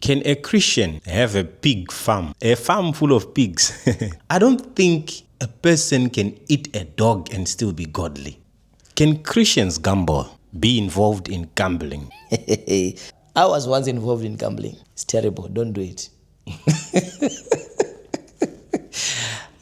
Can a Christian have a pig farm? A farm full of pigs? I don't think a person can eat a dog and still be godly. Can Christians gamble? Be involved in gambling? I was once involved in gambling. It's terrible. Don't do it.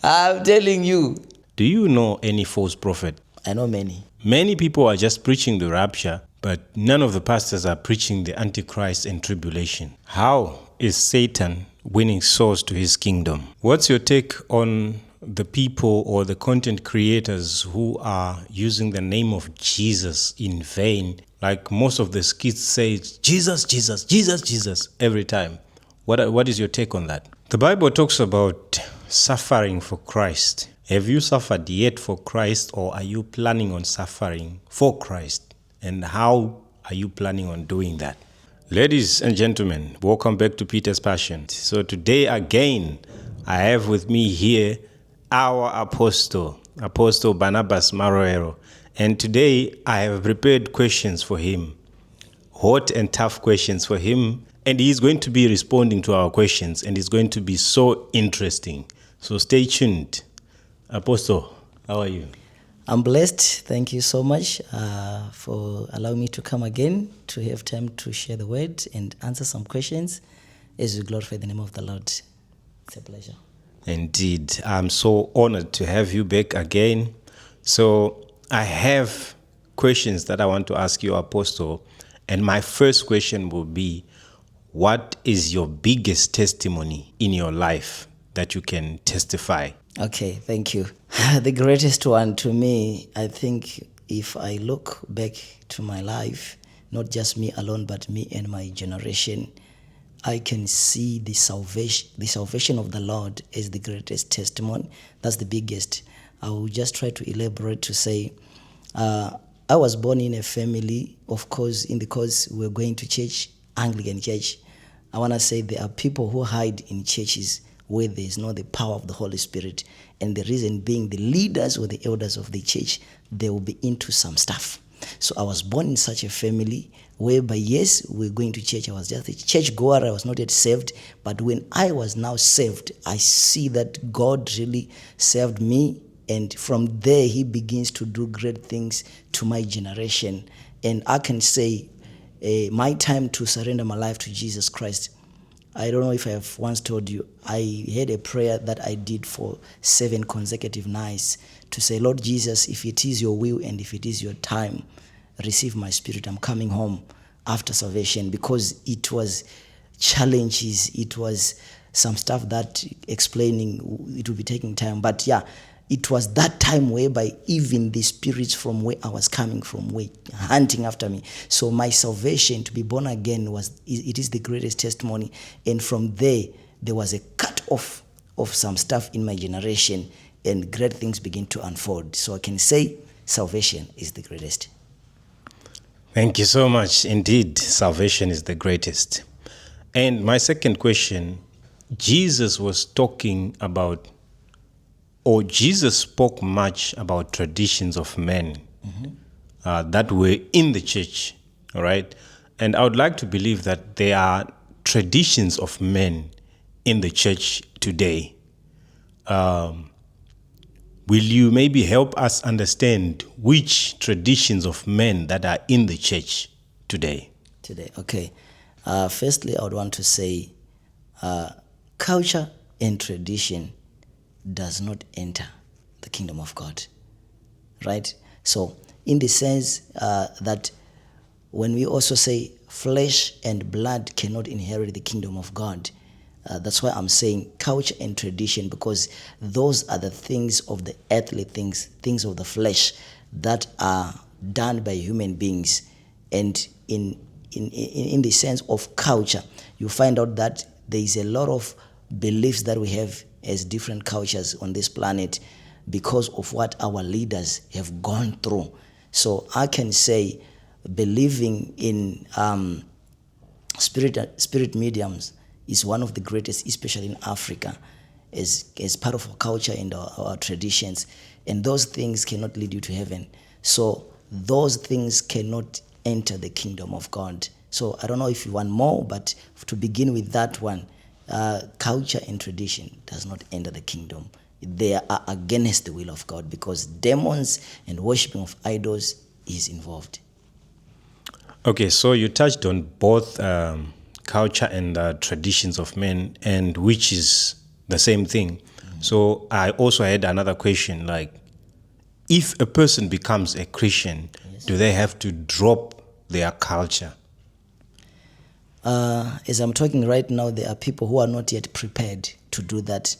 I'm telling you. Do you know any false prophet? I know many. Many people are just preaching the rapture, but none of the pastors are preaching the Antichrist and tribulation. How is Satan winning souls to his kingdom? What's your take on the people or the content creators who are using the name of Jesus in vain? Like most of the skits say, Jesus, Jesus, Jesus, Jesus, every time. What is your take on that? The Bible talks about suffering for Christ. Have you suffered yet for Christ, or are you planning on suffering for Christ? And how are you planning on doing that? Ladies and gentlemen, welcome back to Peter's Passion. So today again, I have with me here our Apostle Barnabas Marowero. And today I have prepared questions for him, hot and tough questions for him. And he's going to be responding to our questions, and it's going to be so interesting. So stay tuned. Apostle, how are you? I'm blessed. Thank you so much for allowing me to come again to have time to share the word and answer some questions as we glorify the name of the Lord. It's a pleasure. Indeed. I'm so honored to have you back again. So I have questions that I want to ask you, Apostle. And my first question will be, what is your biggest testimony in your life that you can testify? Okay, thank you. The greatest one to me, I think, if I look back to my life, not just me alone, but me and my generation, I can see the salvation of the Lord as the greatest testimony. That's the biggest. I will just try to elaborate to say, I was born in a family, of course, because we're going to church, Anglican church. I want to say there are people who hide in churches where there is not the power of the Holy Spirit. And the reason being, the leaders or the elders of the church, they will be into some stuff. So I was born in such a family whereby, yes, we're going to church. I was just a church goer. I was not yet saved. But when I was now saved, I see that God really saved me. And from there, he begins to do great things to my generation. And I can say my time to surrender my life to Jesus Christ, I don't know if I have once told you, I had a prayer that I did for 7 consecutive nights to say, Lord Jesus, if it is your will and if it is your time, receive my spirit. I'm coming home after salvation, because it was challenges. It was some stuff that explaining, it will be taking time. But yeah, it was that time whereby even the spirits from where I was coming from were hunting after me. So my salvation, to be born again, it is the greatest testimony. And from there was a cut off of some stuff in my generation, and great things begin to unfold. So I can say salvation is the greatest. Thank you so much. Indeed, salvation is the greatest. And my second question, Jesus spoke much about traditions of men that were in the church, all right? And I would like to believe that there are traditions of men in the church today. Will you maybe help us understand which traditions of men that are in the church today? Okay. Firstly, I would want to say culture and tradition does not enter the kingdom of God, right? So in the sense that when we also say flesh and blood cannot inherit the kingdom of God, that's why I'm saying culture and tradition, because those are the things of the earthly things of the flesh that are done by human beings. And in the sense of culture, you find out that there is a lot of beliefs that we have as different cultures on this planet because of what our leaders have gone through. So I can say believing in spirit mediums is one of the greatest, especially in Africa, as part of our culture and our traditions. And those things cannot lead you to heaven. So those things cannot enter the kingdom of God. So I don't know if you want more, but to begin with that one, culture and tradition does not enter the kingdom. They are against the will of God because demons and worshiping of idols is involved. Okay, so you touched on both culture and traditions of men, and which is the same thing. So I also had another question, like, if a person becomes a Christian, do they have to drop their culture? As I'm talking right now, there are people who are not yet prepared to do that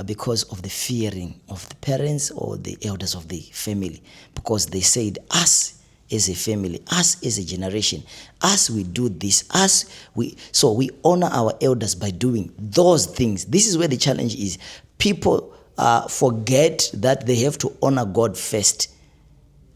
because of the fearing of the parents or the elders of the family, because they said, us as a family, us as a generation, us we do this, so we honor our elders by doing those things. This is where the challenge is. People forget that they have to honor God first,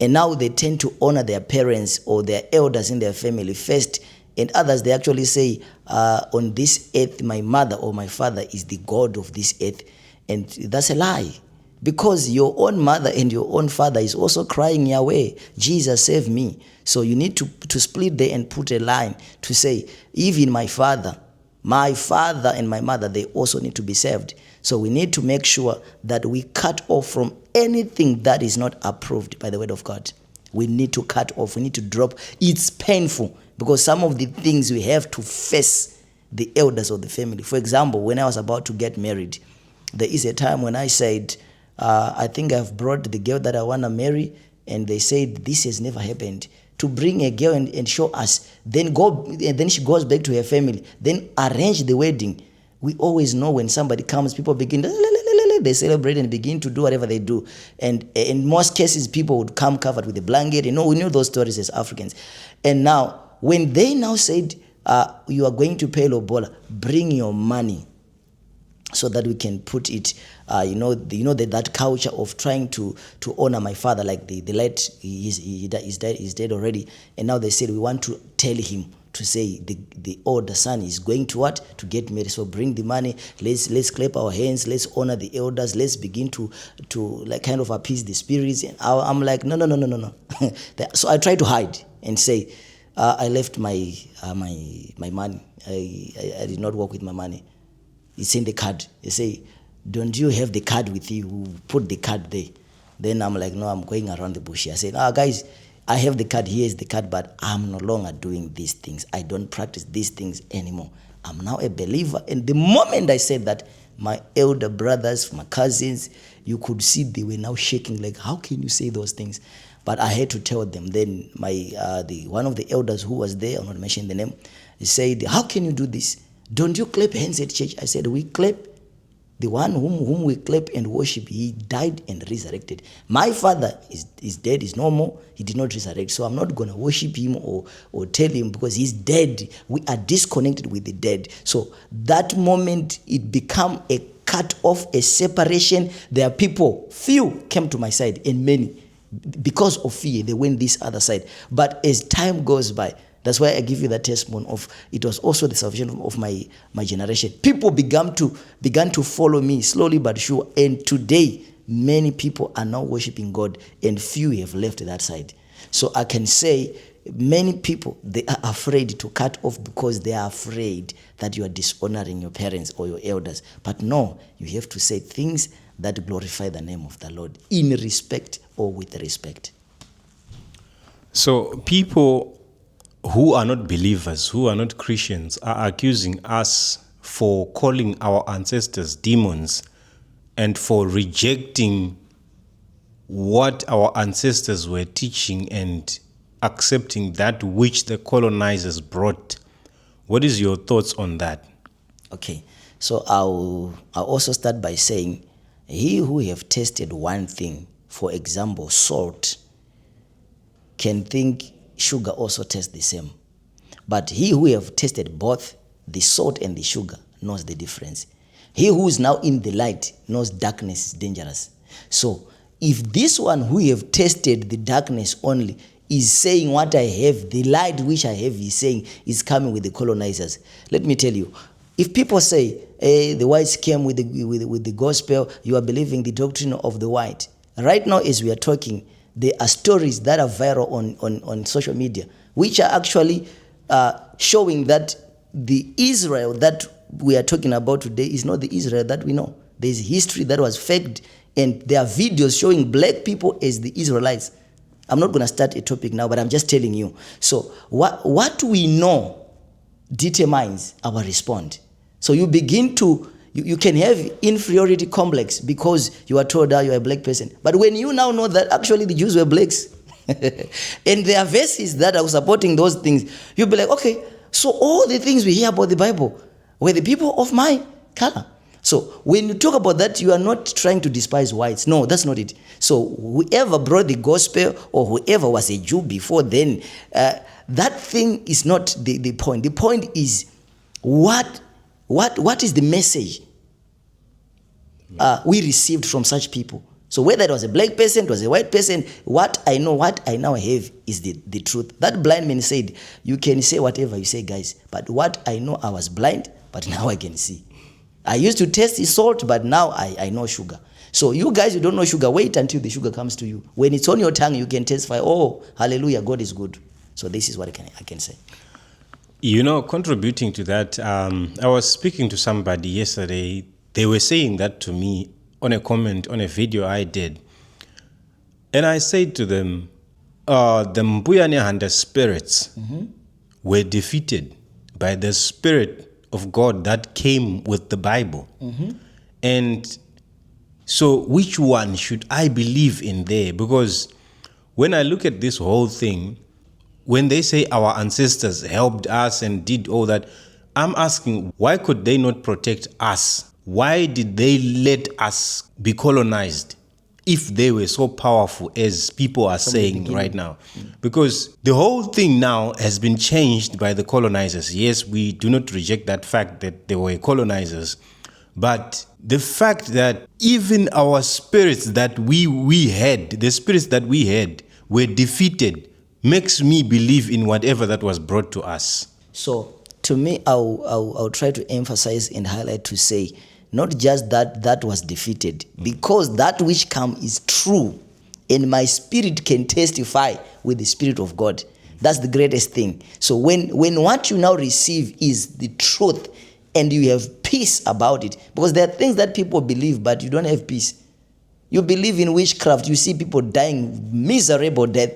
and now they tend to honor their parents or their elders in their family first, and others, they actually say, on this earth my mother or my father is the God of this earth, and that's a lie. Because your own mother and your own father is also crying Yahweh, Jesus save me. So you need to split there and put a line to say, even my father and my mother, they also need to be saved. So we need to make sure that we cut off from anything that is not approved by the word of God. We need to cut off. We need to drop. It's painful because some of the things we have to face the elders of the family. For example, when I was about to get married, there is a time when I said, I think I've brought the girl that I want to marry, and they said this has never happened. To bring a girl and show us, then she goes back to her family, then arrange the wedding. We always know when somebody comes, people begin, they celebrate and begin to do whatever they do. And in most cases, people would come covered with a blanket. We know those stories as Africans. And now, when they now said, you are going to pay lobola, bring your money, so that we can put it, that culture of trying to honor my father, like the late, he's dead already, and now they said we want to tell him to say the older son is going to what? To get married. So bring the money, let's clap our hands, let's honor the elders, let's begin to like kind of appease the spirits. And I'm like, no. So I try to hide and say, I left my money. I did not work with my money. It's in the card. They say, don't you have the card with you? Put the card there. Then I'm like, no, I'm going around the bush. I said, guys, I have the card. Here is the card, but I'm no longer doing these things. I don't practice these things anymore. I'm now a believer. And the moment I said that, my elder brothers, my cousins, you could see they were now shaking, like, how can you say those things? But I had to tell them. Then one of the elders who was there, I'm not mentioning the name, he said, how can you do this? Don't you clap hands at church? I said, we clap. The one whom we clap and worship, he died and resurrected. My father is dead, is no more. He did not resurrect. So I'm not going to worship him or tell him because he's dead. We are disconnected with the dead. So that moment, it became a cut off, a separation. There are people, few came to my side, and many, because of fear, they went this other side. But as time goes by, that's why I give you that testimony of it was also the salvation of my generation. People began to follow me slowly but sure. And today, many people are now worshiping God, and few have left that side. So I can say many people, they are afraid to cut off because they are afraid that you are dishonoring your parents or your elders. But no, you have to say things that glorify the name of the Lord in respect or with respect. So people who are not believers, who are not Christians, are accusing us for calling our ancestors demons and for rejecting what our ancestors were teaching and accepting that which the colonizers brought. What is your thoughts on that? Okay, so I'll also start by saying, he who have tasted one thing, for example, salt, can think sugar also tastes the same. But he who have tasted both the salt and the sugar knows the difference. He who is now in the light knows darkness is dangerous. So if this one who have tasted the darkness only is saying what I have, the light which I have is saying is coming with the colonizers. Let me tell you, if people say, hey, the whites came with the gospel, you are believing the doctrine of the white. Right now as we are talking, there are stories that are viral on social media, which are actually showing that the Israel that we are talking about today is not the Israel that we know. There's history that was faked, and there are videos showing black people as the Israelites. I'm not going to start a topic now, but I'm just telling you. So what we know determines our response. So you begin to, you can have inferiority complex because you are told that you are a black person. But when you now know that actually the Jews were blacks, and there are verses that are supporting those things, you'll be like, okay, so all the things we hear about the Bible were the people of my color. So when you talk about that, you are not trying to despise whites. No, that's not it. So whoever brought the gospel or whoever was a Jew before then, that thing is not the point. The point is what is the message we received from such people. So whether it was a black person, it was a white person, what I now have is the truth. That blind man said, you can say whatever you say, guys, but what I know, I was blind, but now I can see. I used to taste the salt, but now I know sugar. So you guys who don't know sugar, wait until the sugar comes to you. When it's on your tongue, you can testify, oh, hallelujah, God is good. So this is what I can say. You know, contributing to that, I was speaking to somebody yesterday. They were saying that to me on a comment on a video I did. And I said to them, the Mbuyane spirits were defeated by the Spirit of God that came with the Bible. And so which one should I believe in there? Because when I look at this whole thing, when they say our ancestors helped us and did all that, I'm asking, why could they not protect us? Why did they let us be colonized if they were so powerful as people are saying right now? Because the whole thing now has been changed by the colonizers. Yes, we do not reject that fact that they were colonizers. But the fact that even our spirits that we had, the spirits that we had were defeated, makes me believe in whatever that was brought to us. So to me, I'll try to emphasize and highlight to say, not just that was defeated, because that which come is true, and my spirit can testify with the Spirit of God. That's the greatest thing. So when what you now receive is the truth, and you have peace about it, because there are things that people believe, but you don't have peace. You believe in witchcraft, you see people dying miserable death,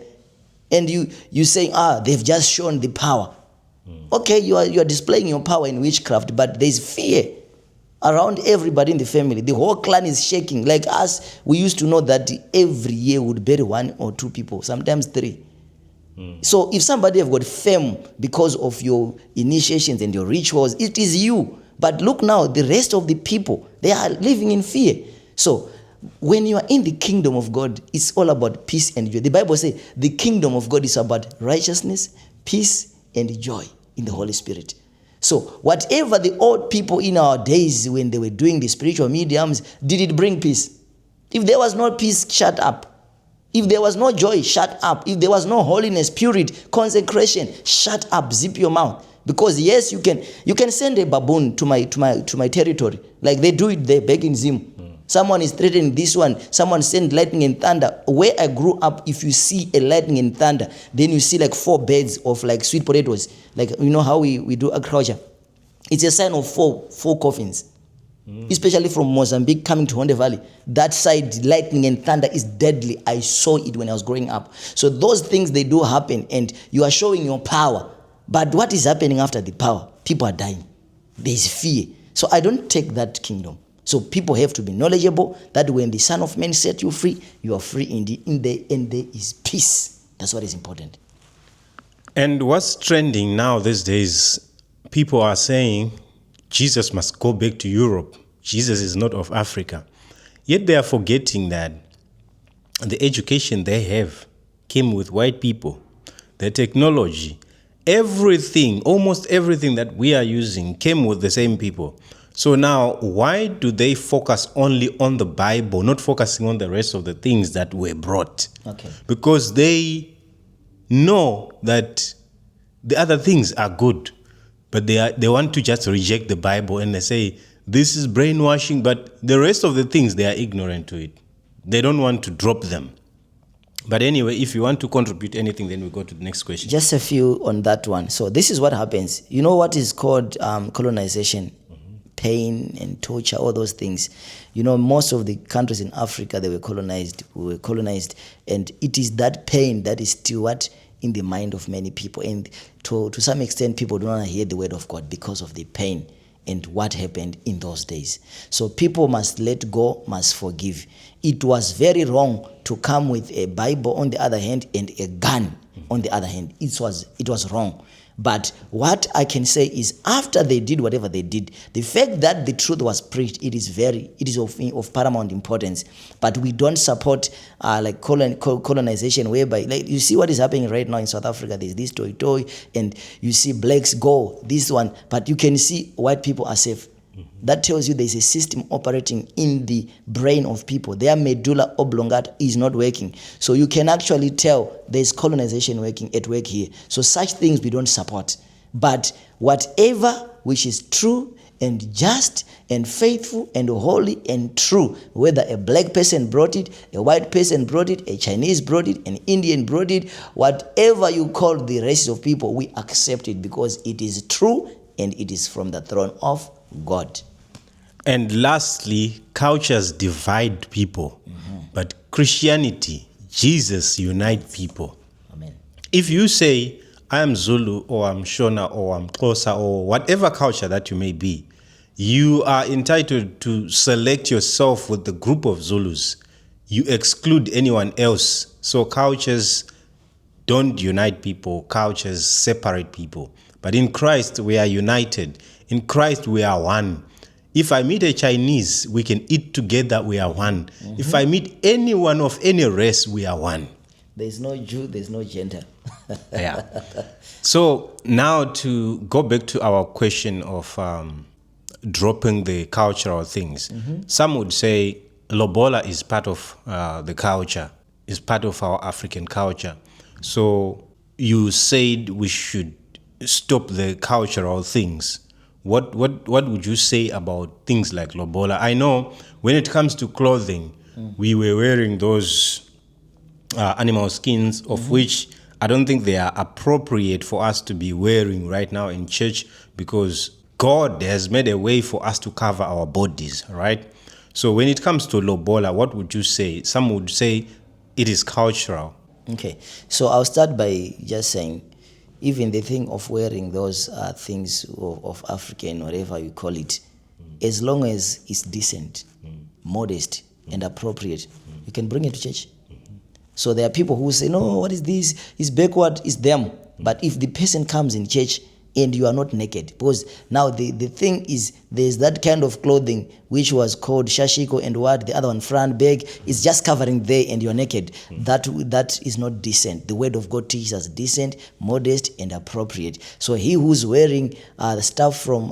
and you say, they've just shown the power. Okay, you are displaying your power in witchcraft, but there's fear around everybody in the family. The whole clan is shaking. Like us, we used to know that every year we would bury 1 or 2 people, sometimes 3. So if somebody have got fame because of your initiations and your rituals, it is you. But look now, the rest of the people, they are living in fear. So when you are in the kingdom of God, it's all about peace and joy. The Bible says the kingdom of God is about righteousness, peace, and joy in the Holy Spirit. So whatever the old people in our days when they were doing the spiritual mediums, did it bring peace? If there was no peace, shut up. If there was no joy, shut up. If there was no holiness, purity, consecration, shut up, zip your mouth. Because yes, you can send a baboon to my territory, like they do it there back in Zim. Someone is threatening this one. Someone send lightning and thunder. Where I grew up, if you see a lightning and thunder, then you see like 4 beds of like sweet potatoes. Like, you know how we do agriculture. It's a sign of four coffins. Especially from Mozambique coming to Honde Valley. That side, lightning and thunder is deadly. I saw it when I was growing up. So those things, they do happen, and you are showing your power. But what is happening after the power? People are dying. There is fear. So I don't take that kingdom. So people have to be knowledgeable that when the Son of Man set you free, you are free indeed. And there is peace. That's what is important. And what's trending now these days, people are saying Jesus must go back to Europe. Jesus is not of Africa. Yet they are forgetting that the education they have came with white people. The technology, everything, almost everything that we are using came with the same people. So now, why do they focus only on the Bible, not focusing on the rest of the things that were brought? Okay. Because they know that the other things are good, but they want to just reject the Bible, and they say, this is brainwashing, but the rest of the things, they are ignorant to it. They don't want to drop them. But anyway, if you want to contribute anything, then we go to the next question. Just a few on that one. So this is what happens. You know what is called colonization, pain and torture, all those things. You know, most of the countries in Africa, they were colonized. We were colonized, and it is that pain that is still what in the mind of many people. And to some extent, people don't want to hear the word of God because of the pain and what happened in those days. So people must let go, must forgive. It was very wrong to come with a Bible on the other hand and a gun on the other hand. It was wrong. But what I can say is, after they did whatever they did, the fact that the truth was preached, it is of paramount importance. But we don't support like colonization, whereby, like, you see what is happening right now in South Africa. There's this toy, and you see blacks go this one, but you can see white people are safe. That tells you there's a system operating in the brain of people. Their medulla oblongata is not working. So you can actually tell there's colonization at work here. So such things we don't support. But whatever which is true and just and faithful and holy and true, whether a black person brought it, a white person brought it, a Chinese brought it, an Indian brought it, whatever you call the races of people, we accept it because it is true and it is from the throne of God. And lastly, cultures divide people, but Christianity, Jesus, unite people. Amen. If you say, I am Zulu, or I'm Shona, or I'm Xhosa, or whatever culture that you may be, you are entitled to select yourself with the group of Zulus. You exclude anyone else. So cultures don't unite people, cultures separate people. But in Christ, we are united. In Christ, we are one. If I meet a Chinese, we can eat together, we are one. If I meet anyone of any race, we are one. There's no Jew, there's no gender. Yeah. So now to go back to our question of dropping the cultural things. Some would say lobola is part of the culture, is part of our African culture. So you said we should stop the cultural things. What would you say about things like lobola? I know when it comes to clothing, we were wearing those animal skins, of which I don't think they are appropriate for us to be wearing right now in church, because God has made a way for us to cover our bodies, right? So when it comes to lobola, what would you say? Some would say it is cultural. Okay, so I'll start by just saying, even the thing of wearing those things of African, whatever you call it, as long as it's decent, modest, and appropriate, you can bring it to church. So there are people who say, no, what is this? It's backward, it's them. But if the person comes in church and you are not naked, because now the thing is, there's that kind of clothing which was called shashiko, and what the other one, front bag, is just covering there and you're naked. That is not decent. The word of God teaches us decent, modest, and appropriate. So he who's wearing the stuff from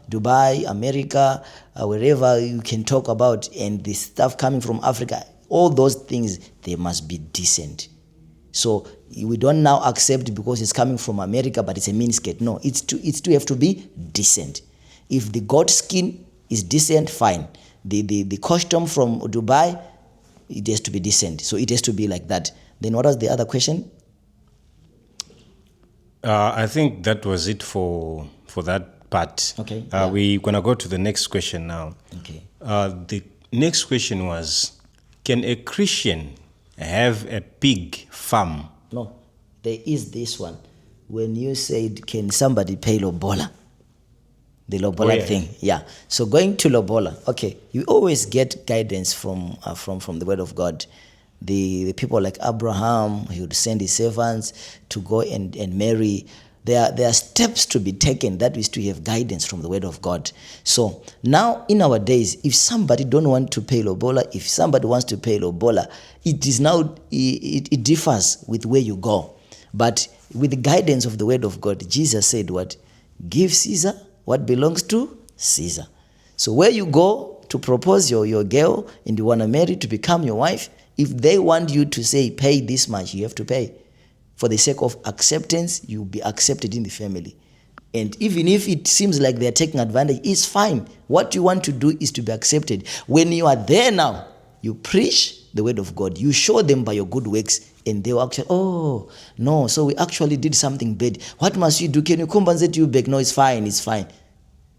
Dubai, America, wherever you can talk about, and the stuff coming from Africa, all those things, they must be decent. So we don't now accept because it's coming from America, but it's a miniskirt. No, it's to have to be decent. If the goat skin is decent, fine. The costume from Dubai, it has to be decent. So it has to be like that. Then what was the other question? I think that was it for that part. Okay. We're going to go to the next question now. Okay. The next question was, can a Christian have a pig farm? No, there is this one. When you said, can somebody pay lobola? The lobola thing. Yeah. So going to lobola, okay, you always get guidance from the word of God. The people like Abraham, he would send his servants to go and marry. There are steps to be taken that is to have guidance from the word of God. So now in our days, if somebody don't want to pay lobola, if somebody wants to pay lobola, it differs with where you go. But with the guidance of the word of God, Jesus said what? Give Caesar what belongs to Caesar. So where you go to propose your girl and you want to marry to become your wife, if they want you to say pay this much, you have to pay. For the sake of acceptance, you'll be accepted in the family. And even if it seems like they're taking advantage, it's fine. What you want to do is to be accepted. When you are there now, you preach the word of God. You show them by your good works And they will actually, oh, no, so we actually did something bad. What must you do? Can you compensate you back? No, it's fine, it's fine.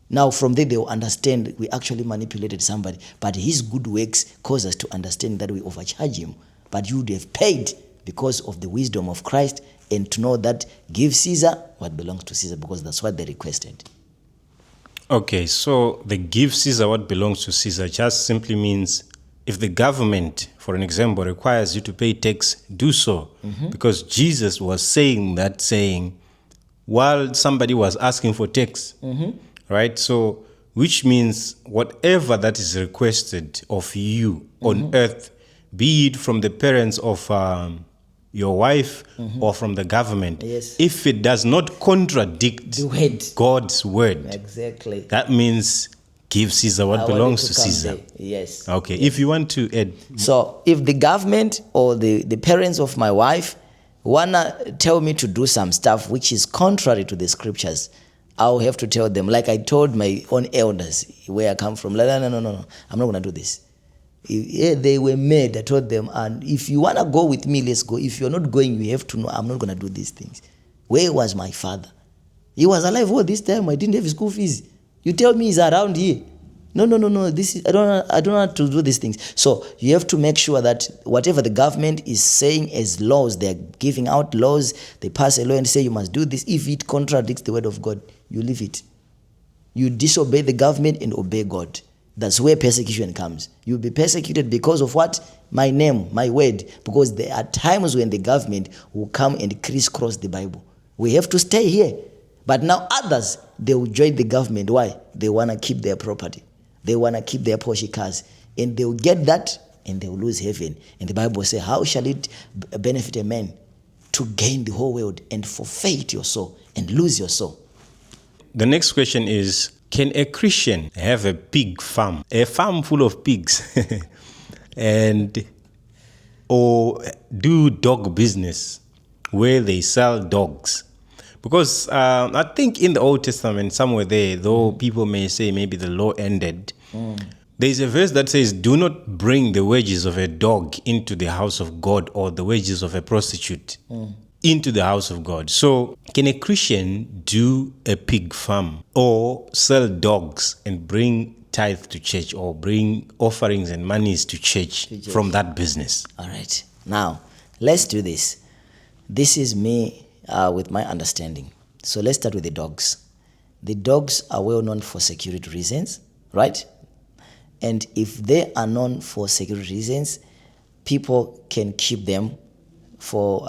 Now from there they will understand we actually manipulated somebody. But his good works cause us to understand that we overcharge him. But you would have paid because of the wisdom of Christ and to know that give Caesar what belongs to Caesar, because that's what they requested. Okay, so the give Caesar what belongs to Caesar just simply means if the government, for an example, requires you to pay tax, do so. Because Jesus was saying while somebody was asking for tax, right? So, which means whatever that is requested of you on earth, be it from the parents of your wife or from the government, Yes. if it does not contradict The word. God's word, Exactly. that means give Caesar what I wanted belongs to come Caesar. there. Yes. Okay, if you want to add. So if the government or the parents of my wife wanna tell me to do some stuff which is contrary to the scriptures, I'll have to tell them, like I told my own elders where I come from, like, no, I'm not gonna do this. Yeah, they were mad. I told them, and if you wanna go with me, let's go. If you're not going, you have to know I'm not gonna do these things. Where was my father? He was alive all this time. I didn't have school fees. You tell me he's around here. No. This is I don't know how to do these things. So you have to make sure that whatever the government is saying as laws, they're giving out laws. They pass a law and say you must do this. If it contradicts the word of God, you leave it. You disobey the government and obey God. That's where persecution comes. You'll be persecuted because of what? My name, my word. Because there are times when the government will come and crisscross the Bible. We have to stay here. But now others, they will join the government. Why? They want to keep their property. They want to keep their Porsche cars. And they will get that and they will lose heaven. And the Bible says, how shall it benefit a man to gain the whole world and forfeit your soul and lose your soul? The next question is, can a Christian have a pig farm, a farm full of pigs, or do dog business where they sell dogs? Because I think in the Old Testament, somewhere there, though people may say maybe the law ended, there's a verse that says, do not bring the wages of a dog into the house of God, or the wages of a prostitute into the house of God. So can a Christian do a pig farm or sell dogs and bring tithe to church, or bring offerings and monies to church from that business? All right. Now, let's do this. This is me with my understanding. So let's start with the dogs. The dogs are well known for security reasons, right? And if they are known for security reasons, people can keep them for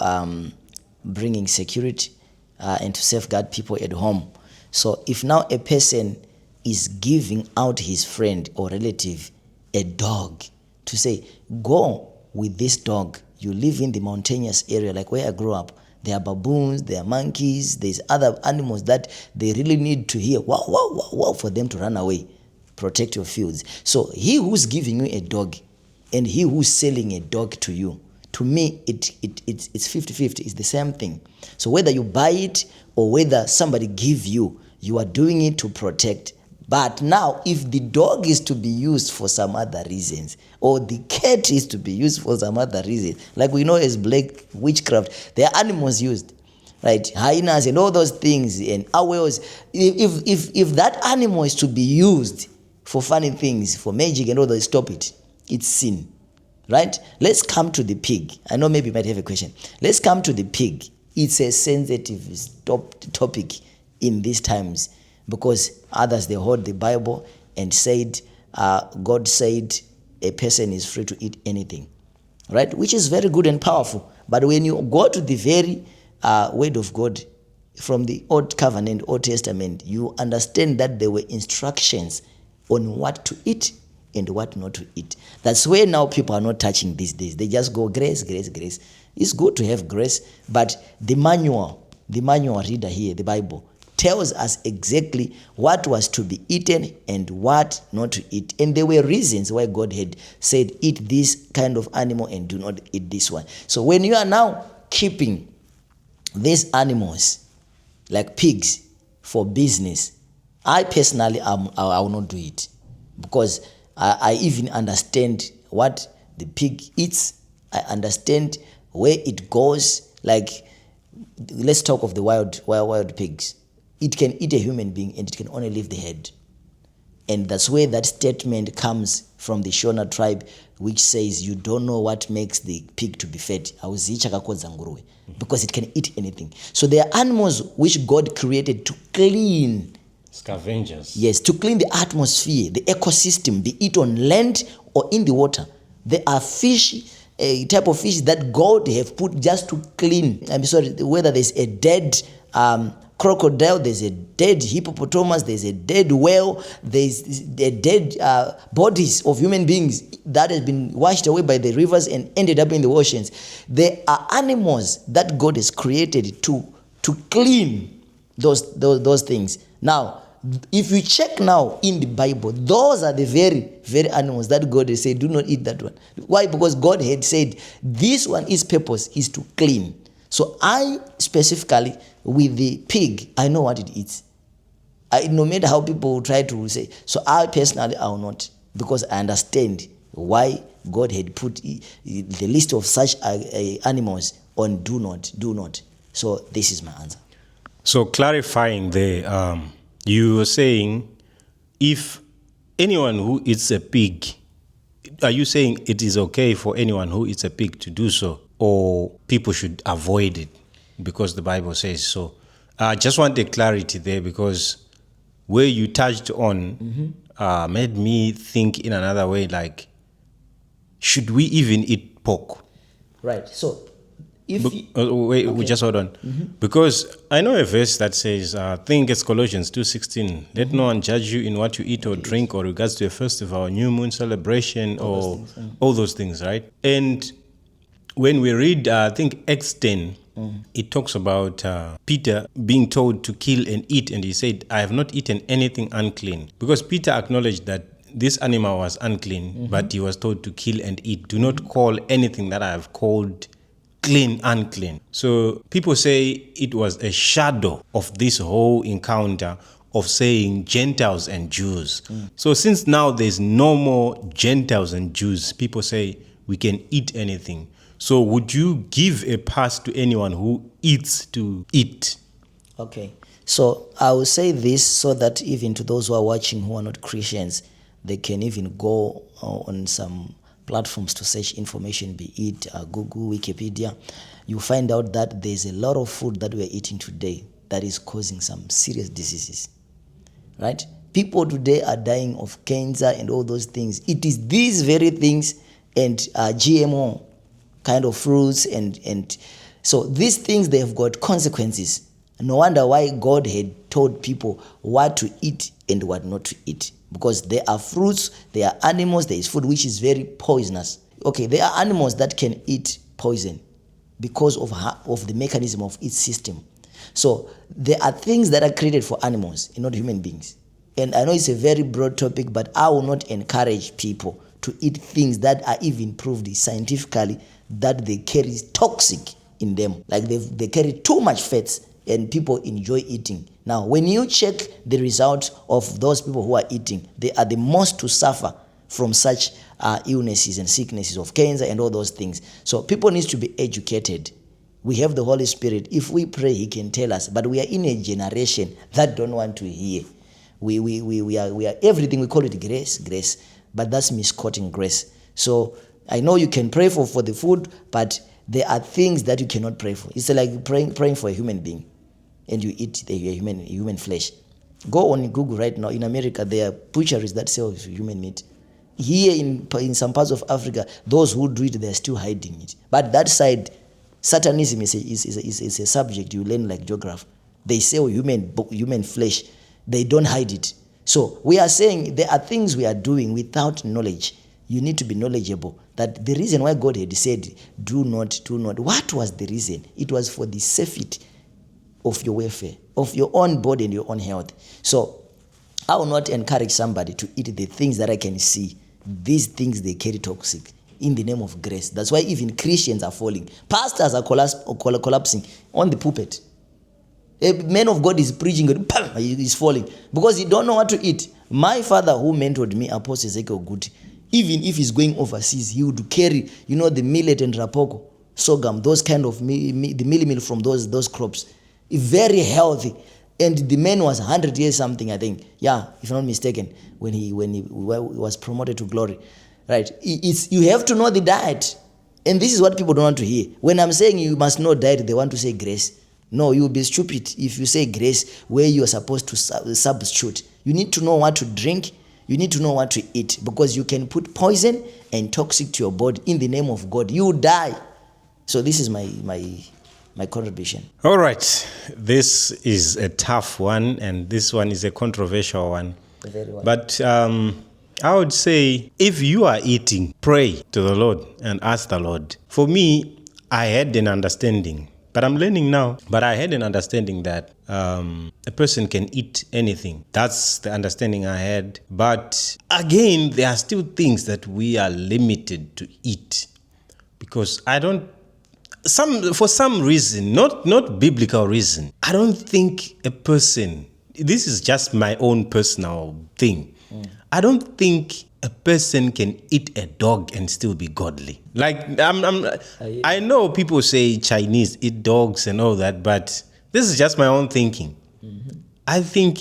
bringing security and to safeguard people at home. So if now a person is giving out his friend or relative a dog to say, go with this dog, you live in the mountainous area like where I grew up, there are baboons, there are monkeys, there's other animals that they really need to hear wow, wow, wow, wow for them to run away. Protect your fields. So he who's giving you a dog and he who's selling a dog to you, to me, it's 50-50. It's the same thing. So whether you buy it or whether somebody give you, you are doing it to protect. But now, if the dog is to be used for some other reasons, or the cat is to be used for some other reason, like we know as black witchcraft, there are animals used, right? Hyenas and all those things, and owls. If that animal is to be used for funny things, for magic and all that, stop it. It's sin. Right? Let's come to the pig. I know maybe you might have a question. Let's come to the pig. It's a sensitive topic in these times because others, they hold the Bible and said, God said a person is free to eat anything. Right? Which is very good and powerful. But when you go to the very word of God from the Old Covenant, Old Testament, you understand that there were instructions on what to eat and what not to eat. That's where now people are not touching these days. They just go grace. It's good to have grace, but the manual reader here, the Bible, tells us exactly what was to be eaten and what not to eat. And there were reasons why God had said, eat this kind of animal and do not eat this one. So when you are now keeping these animals, like pigs, for business, I personally, I will not do it because I even understand what the pig eats. I understand where it goes. Like, let's talk of the wild pigs. It can eat a human being and it can only leave the head. And that's where that statement comes from the Shona tribe, which says, you don't know what makes the pig to be fed. Because it can eat anything. So there are animals which God created to clean. Scavengers. Yes, to clean the atmosphere, the ecosystem, be it on land or in the water. There are fish, a type of fish that God have put just to clean. I'm sorry, whether there's a dead crocodile, there's a dead hippopotamus, there's a dead whale, there's a dead bodies of human beings that has been washed away by the rivers and ended up in the oceans. There are animals that God has created to clean those things. Now, if you check now in the Bible, those are the very, very animals that God has said, do not eat that one. Why? Because God had said, this one, its purpose is to clean. So I specifically, with the pig, I know what it eats. No matter how people try to say, so I personally, I will not, because I understand why God had put the list of such animals on do not. So this is my answer. So clarifying there, you were saying, if anyone who eats a pig, are you saying it is okay for anyone who eats a pig to do so, or people should avoid it because the Bible says so? I just want the clarity there, because where you touched on made me think in another way, like, should we even eat pork? Right. So if we just hold on. Because I know a verse that says, I think it's Colossians 2:16, let no one judge you in what you eat or drink, or regards to a festival, new moon celebration, or all those things, right? And when we read, I think Acts 10, it talks about Peter being told to kill and eat, and he said, I have not eaten anything unclean. Because Peter acknowledged that this animal was unclean, but he was told to kill and eat. Do not call anything that I have called clean unclean. So people say it was a shadow of this whole encounter of saying Gentiles and Jews. So since now there's no more Gentiles and Jews, people say we can eat anything. So would you give a pass to anyone who eats to eat? Okay. So I will say this so that even to those who are watching who are not Christians, they can even go on some platforms to search information, be it Google, Wikipedia. You find out that there's a lot of food that we're eating today that is causing some serious diseases, right? People today are dying of cancer and all those things. It is these very things and GMO kind of fruits and so these things, they have got consequences. No wonder why God had told people what to eat and what not to eat, because there are fruits, there are animals, there is food which is very poisonous. Okay, there are animals that can eat poison because of the mechanism of its system. So there are things that are created for animals and not human beings. And I know it's a very broad topic, but I will not encourage people to eat things that are even proved scientifically that they carry toxic in them. Like they carry too much fats and people enjoy eating. Now, when you check the results of those people who are eating, they are the most to suffer from such illnesses and sicknesses of cancer and all those things. So people need to be educated. We have the Holy Spirit. If we pray, He can tell us. But we are in a generation that don't want to hear. We are everything, we call it grace. But that's misquoting grace. So I know you can pray for the food, but there are things that you cannot pray for. It's like praying for a human being, and you eat the human flesh. Go on Google right now. In America, there are butcheries that sell human meat. Here in some parts of Africa, those who do it, they're still hiding it. But that side, Satanism is a subject you learn like geography. They sell human flesh. They don't hide it. So we are saying there are things we are doing without knowledge. You need to be knowledgeable. That the reason why God had said, do not. What was the reason? It was for the safety of your welfare, of your own body and your own health. So I will not encourage somebody to eat the things that I can see. These things, they carry toxic in the name of grace. That's why even Christians are falling. Pastors are collapsing on the pulpit. A man of God is preaching, he's falling because he don't know what to eat. My father, who mentored me, Apostle Ezekiel Good, even if he's going overseas, he would carry, the millet and rapoko sorghum, those kind of the mealie meal from those crops, very healthy. And the man was 100 years something, I think. Yeah, if I'm not mistaken, when he was promoted to glory. Right? You have to know the diet. And this is what people don't want to hear. When I'm saying you must know diet, they want to say grace. No, you'll be stupid if you say grace where you are supposed to substitute. You need to know what to drink. You need to know what to eat, because you can put poison and toxic to your body in the name of God. You die. So this is my contribution. All right. This is a tough one, and this one is a controversial one. Very well. But I would say, if you are eating, pray to the Lord and ask the Lord. For me, I had an understanding, but I'm learning now. But I had an understanding that a person can eat anything. That's the understanding I had. But again, there are still things that we are limited to eat, because for some reason, not biblical reason, I don't think a person, this is just my own personal thing, I don't think a person can eat a dog and still be godly. Like, I know people say Chinese eat dogs and all that, but this is just my own thinking. Mm-hmm. I think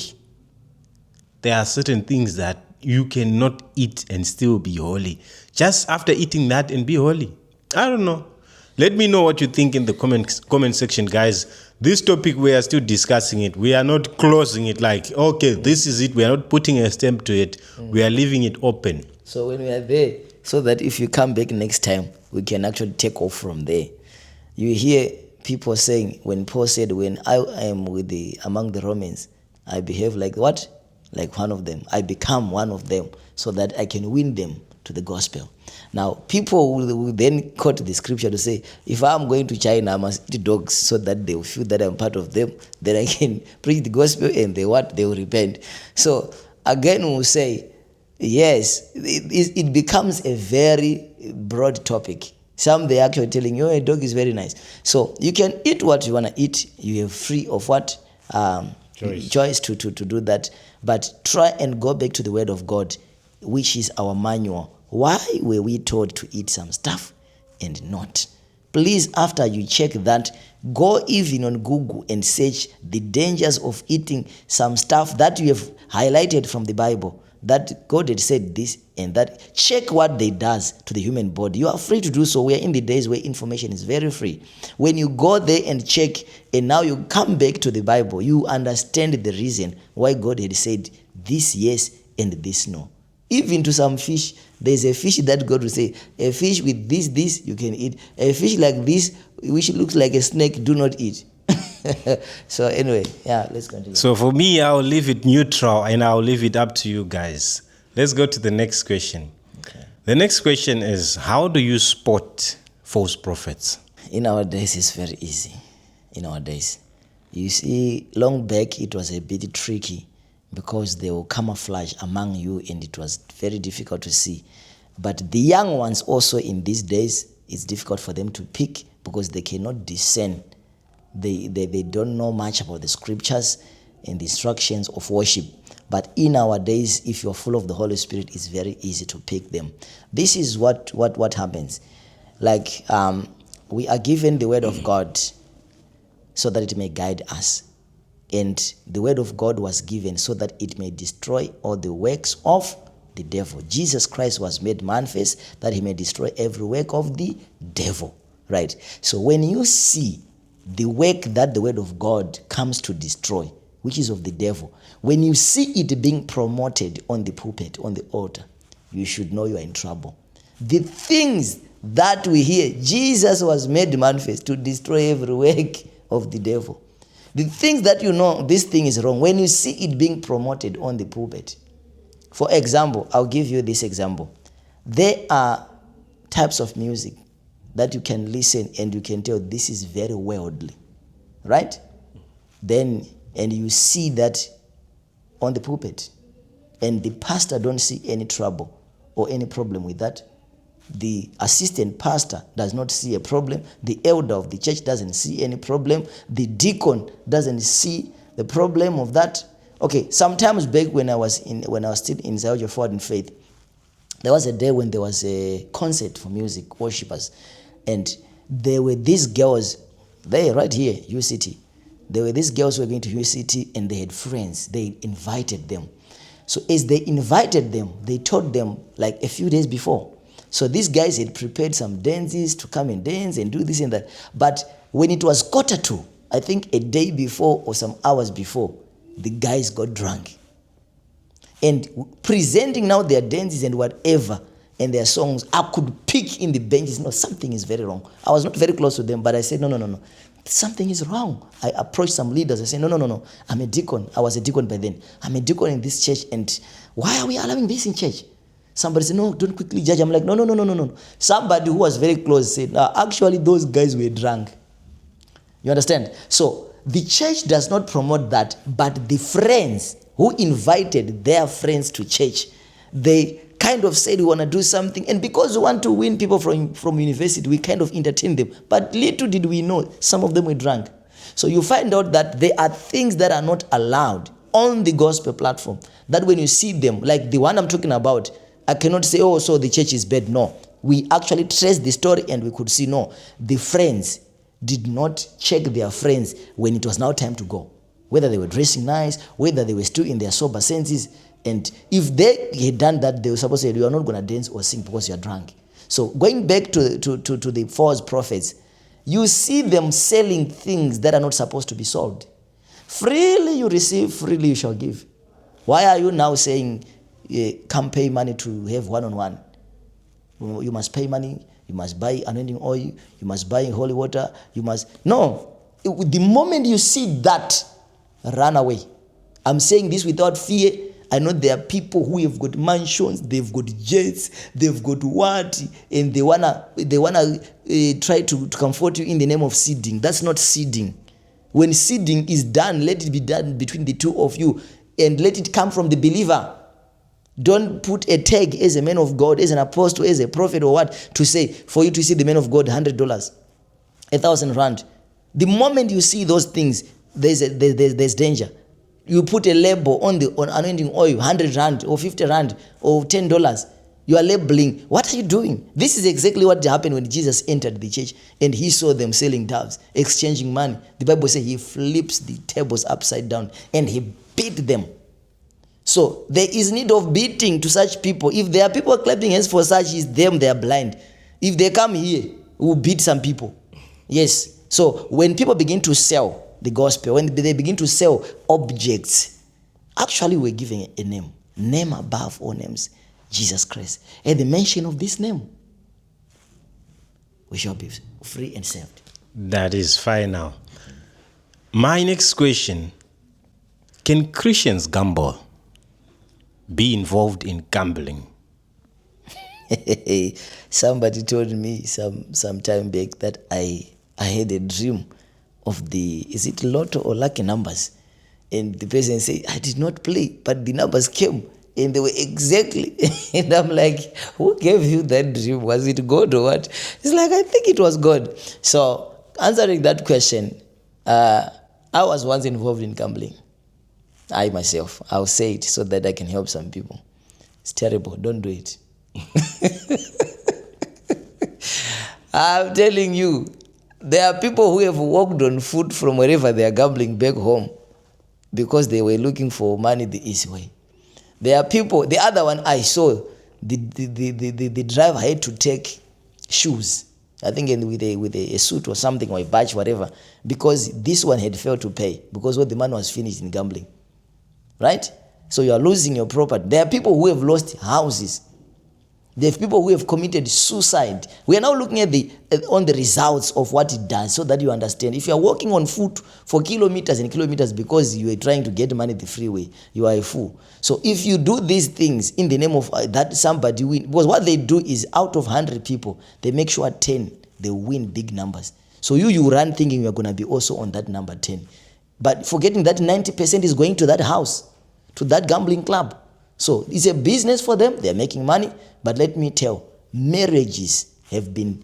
there are certain things that you cannot eat and still be holy. Just after eating that and be holy. I don't know. Let me know what you think in the comment section, guys. This topic, we are still discussing it. We are not closing it like, okay, this is it. We are not putting a stamp to it. We are leaving it open. So when we are there, so that if you come back next time, we can actually take off from there. You hear people saying, when Paul said, when I am among the Romans, I behave like what? Like one of them. I become one of them, so that I can win them to the gospel. Now, people will then quote the scripture to say, if I'm going to China, I must eat dogs, so that they will feel that I'm part of them. Then I can preach the gospel, and they will repent. So again, we'll say, yes, it becomes a very broad topic. Some, they actually telling you, a dog is very nice. So you can eat what you want to eat. You are free of what? Choice to do that. But try and go back to the word of God, which is our manual. Why were we told to eat some stuff and not? Please, after you check that, go even on Google and search the dangers of eating some stuff that you have highlighted from the Bible, that God had said this and that. Check what they does to the human body. You are free to do so. We are in the days where information is very free. When you go there and check, and now you come back to the Bible, you understand the reason why God had said this yes and this no. Even to some fish, there's a fish that God will say, a fish with this you can eat. A fish like this, which looks like a snake, do not eat. So anyway, yeah, let's continue. So for me, I'll leave it neutral, and I'll leave it up to you guys. Let's go to the next question. Okay. The next question is, how do you spot false prophets? In our days, it's very easy. In our days. You see, long back, it was a bit tricky, because they will camouflage among you, and it was very difficult to see. But the young ones also in these days, it's difficult for them to pick, because they cannot discern. They don't know much about the scriptures and the instructions of worship. But in our days, if you're full of the Holy Spirit, it's very easy to pick them. This is what happens. Like, we are given the word of God so that it may guide us. And the word of God was given so that it may destroy all the works of the devil. Jesus Christ was made manifest that he may destroy every work of the devil. Right? So when you see the work that the word of God comes to destroy, which is of the devil, when you see it being promoted on the pulpit, on the altar, you should know you are in trouble. The things that we hear, Jesus was made manifest to destroy every work of the devil. The things that you know, this thing is wrong, when you see it being promoted on the pulpit. For example, I'll give you this example. There are types of music that you can listen and you can tell this is very worldly, right? And you see that on the pulpit, and the pastor don't see any trouble or any problem with that. The assistant pastor does not see a problem. The elder of the church doesn't see any problem. The deacon doesn't see the problem of that. Okay, sometimes back when I was still in Zion Forward in Faith, there was a day when there was a concert for music worshipers, and there were these girls, they right here, UCT. There were these girls who were going to UCT and they had friends. They invited them. So as they invited them, they told them like a few days before. So these guys had prepared some dances to come and dance and do this and that. But when it was 1:45, I think a day before or some hours before, the guys got drunk. And presenting now their dances and whatever and their songs, I could pick in the benches, no, something is very wrong. I was not very close to them, but I said, no. Something is wrong. I approached some leaders. I said, no. I'm a deacon. I was a deacon by then. I'm a deacon in this church, and why are we allowing this in church? Somebody said, no, don't quickly judge. I'm like, no. Somebody who was very close said, actually, those guys were drunk. You understand? So the church does not promote that, but the friends who invited their friends to church, they kind of said we want to do something, and because we want to win people from university, we kind of entertain them. But little did we know, some of them were drunk. So you find out that there are things that are not allowed on the gospel platform, that when you see them, like the one I'm talking about, I cannot say, oh, so the church is bad. No, we actually traced the story and we could see, no, the friends did not check their friends when it was now time to go, whether they were dressing nice, whether they were still in their sober senses. And if they had done that, they were supposed to say, you are not going to dance or sing because you are drunk. So going back to the false prophets, you see them selling things that are not supposed to be sold. Freely you receive, freely you shall give. Why are you now saying, come pay money to have one-on-one? You must pay money, you must buy anointing oil, you must buy holy water, you must... No, the moment you see that, run away. I'm saying this without fear. I know there are people who have got mansions, they've got jets, they've got what, and they wanna try to comfort you in the name of seeding. That's not seeding. When seeding is done, let it be done between the two of you, and let it come from the believer. Don't put a tag as a man of God, as an apostle, as a prophet or what, to say, for you to see the man of God, $100, 1,000 rand. The moment you see those things, there's danger. You put a label on anointing oil, 100 rand or 50 rand or $10. You are labeling. What are you doing? This is exactly what happened when Jesus entered the church and he saw them selling doves, exchanging money. The Bible says he flips the tables upside down and he beat them. So there is need of beating to such people. If there are people clapping hands for such, is them, they are blind. If they come here, we'll beat some people. Yes. So when people begin to sell the gospel, when they begin to sell objects, actually we're giving a name above all names, Jesus Christ. At the mention of this name, we shall be free and saved. That is fine now. My next question, can Christians gamble? Be involved in gambling? Somebody told me some time back that I had a dream of is it lotto or lucky numbers? And the person said, I did not play, but the numbers came and they were exactly. And I'm like, who gave you that dream? Was it God or what? It's like, I think it was God. So answering that question, I was once involved in gambling. I myself, I'll say it so that I can help some people. It's terrible. Don't do it. I'm telling you, there are people who have walked on foot from wherever they are gambling back home because they were looking for money the easy way. There are people, the other one I saw, the driver had to take shoes, I think with a suit or something or a badge, whatever, because this one had failed to pay because all the money was finished in gambling. Right? So you are losing your property. There are people who have lost houses. There are people who have committed suicide. We are now looking at on the results of what it does so that you understand. If you are walking on foot for kilometers and kilometers because you are trying to get money the freeway, you are a fool. So if you do these things in the name of that somebody win, because what they do is out of 100 people, they make sure 10, they win big numbers. So you run thinking you are going to be also on that number 10. But forgetting that 90% is going to that house, to that gambling club. So it's a business for them. They're making money. But let me tell, marriages have been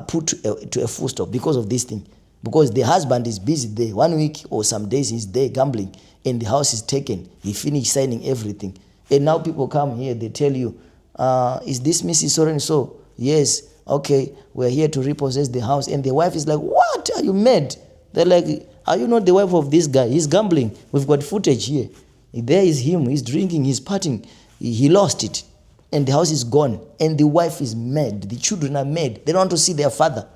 put to a full stop because of this thing. Because the husband is busy there. 1 week or some days he's there gambling and the house is taken. He finished signing everything. And now people come here, they tell you, is this Mrs. So-and-so? Yes. okay, we're here to repossess the house. And the wife is like, what? Are you mad? They're like, are you not the wife of this guy? He's gambling. We've got footage here. There is him. He's drinking. He's partying. He lost it. And the house is gone. And the wife is mad. The children are mad. They don't want to see their father.